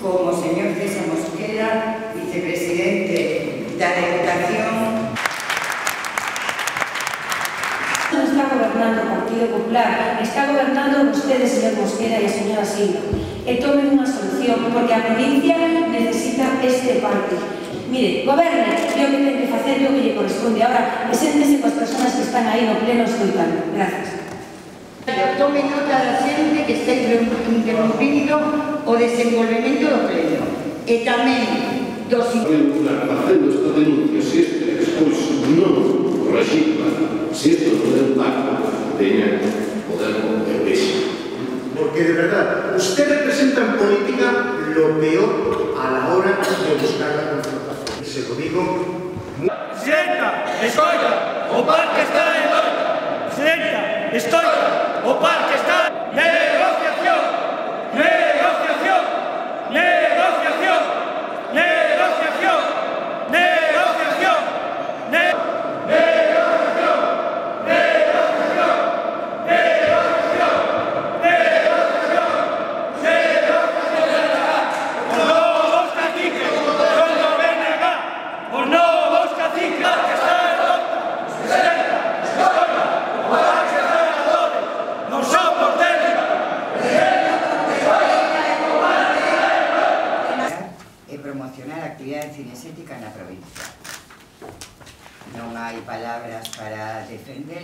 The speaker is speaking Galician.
como o señor César Mosquera, vicepresidente da Deputación. Non está gobernando o Partido Popular, está gobernando ustedes, señor Mosquera e a señora Silva. E tomen unha solución, porque a provincia necesita este parque. Mire, goberne, e o que ten que facer é o que lle corresponde. Ahora, preséntese coas persoas que están aí no pleno escoitando. Gracias. Tome nota da xente que está interrompindo o desenvolvemento do pleno. E tamén dos... Facendo esta denuncia, se este despois non correxirla, se isto non é un pacto, teña poder contribuir. Porque de verdad, usted representa en política lo peor a la hora de buscar la confrontación. Y se lo digo... Presidenta, escoita, o parque está en loita. Presidenta, escoita, o parque está en negociación. Negociación. Negociación. Negociación. Negociación. Negociación. Negociación. Negociación. Negociación. Os novos caciques son do BNG. Os novos caciques que están en loita. Presidenta, escoita, o parque está en loita. Non somos deles. E promocionar a actividade cinexética na provincia. Non hai palabras para defender.